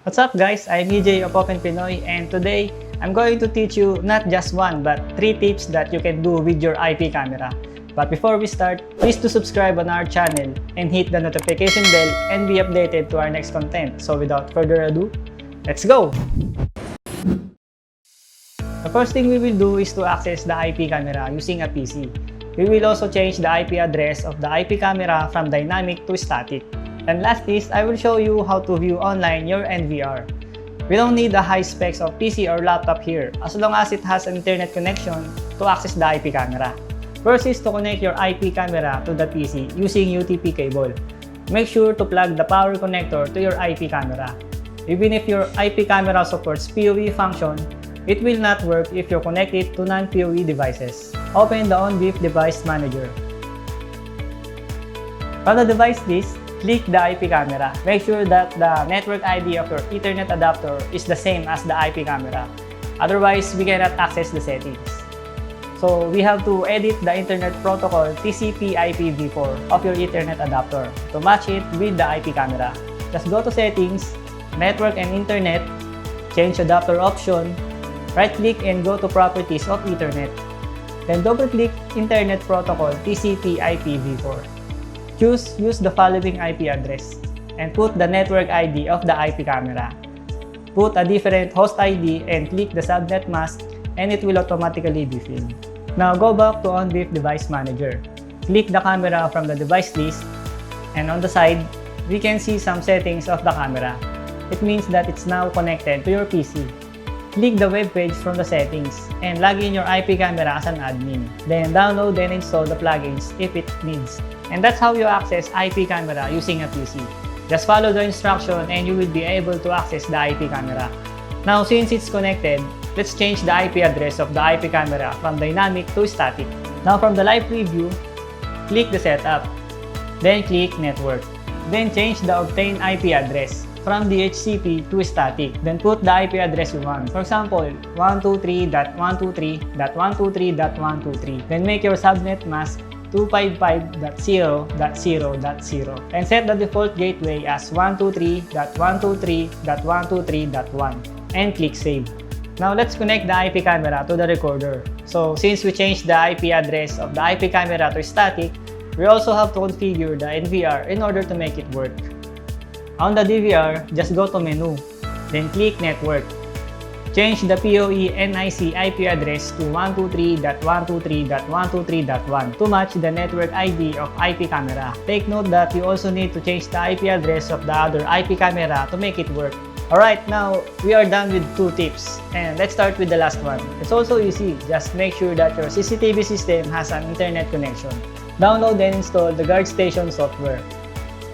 What's up guys, I'm EJ of OPENPINOY, and today I'm going to teach you not just one but 3 tips that you can do with your IP camera. But before we start, please do subscribe on our channel and hit the notification bell and be updated to our next content. So without further ado, let's go! The first thing we will do is to access the IP camera using a PC. We will also change the IP address of the IP camera from dynamic to static. And last is, I will show you how to view online your NVR. We don't need the high specs of PC or laptop here, as long as it has an internet connection to access the IP camera. First is to connect your IP camera to the PC using UTP cable. Make sure to plug the power connector to your IP camera. Even if your IP camera supports PoE function, it will not work if you connect it to non-PoE devices. Open the ONVIF Device Manager. From the device list, click the IP camera. Make sure that the network ID of your Ethernet adapter is the same as the IP camera. Otherwise, we cannot access the settings. So, we have to edit the Internet Protocol TCP IP v4 of your Ethernet adapter to match it with the IP camera. Just go to Settings, Network and Internet, change adapter option, right-click and go to Properties of Ethernet. Then double-click Internet Protocol TCP IP v4. Use the following IP address and put the network ID of the IP camera. Put a different host ID and click the subnet mask and it will automatically be filled. Now go back to ONVIF Device Manager. Click the camera from the device list and on the side, we can see some settings of the camera. It means that it's now connected to your PC. Click the web page from the settings and log in your IP camera as an admin. Then download and install the plugins if it needs. And that's how you access IP camera using a PC. Just follow the instruction and you will be able to access the IP camera. Now since it's connected, let's change the IP address of the IP camera from dynamic to static. Now from the live preview, click the setup. Then click network. Then change the obtained IP address from DHCP to static. Then put the IP address you want. For example, 123.123.123.123. Then make your subnet mask 255.0.0.0 and set the default gateway as 123.123.123.1 and click save. Now let's connect the IP camera to the recorder. So since we changed the IP address of the IP camera to static, we also have to configure the NVR in order to make it work. On the DVR, just go to menu, then click network. Change the PoE NIC IP address to 123.123.123.1 to match the network ID of IP camera. Take note that you also need to change the IP address of the other IP camera to make it work. Alright, now we are done with 2 tips and let's start with the last one. It's also easy, just make sure that your CCTV system has an internet connection. Download and install the Guard Station software.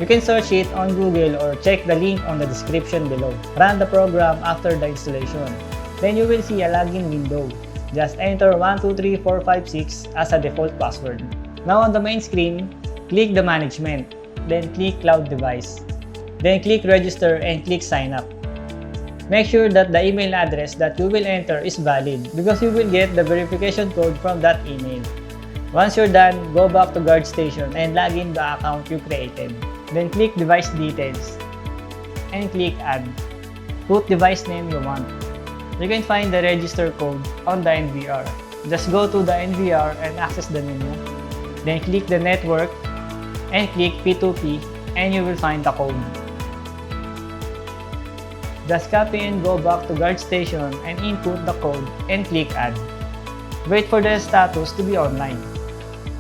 You can search it on Google or check the link on the description below. Run the program after the installation. Then you will see a login window. Just enter 123456 as a default password. Now on the main screen, click the management, then click cloud device. Then click register and click sign up. Make sure that the email address that you will enter is valid because you will get the verification code from that email. Once you're done, go back to Guard Station and log in the account you created. Then click device details and click add. Put device name you want. You can find the register code on the NVR. Just go to the NVR and access the menu. Then click the network and click P2P and you will find the code. Just copy and go back to Guard Station and input the code and click add. Wait for the status to be online.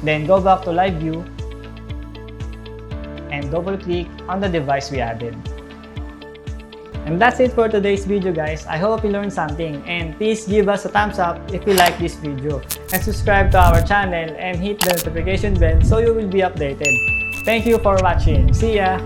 Then go back to live view and double click on the device we added. And that's it for today's video guys. I hope you learned something and please give us a thumbs up if you like this video and subscribe to our channel and hit the notification bell so you will be updated. Thank you for watching. See ya!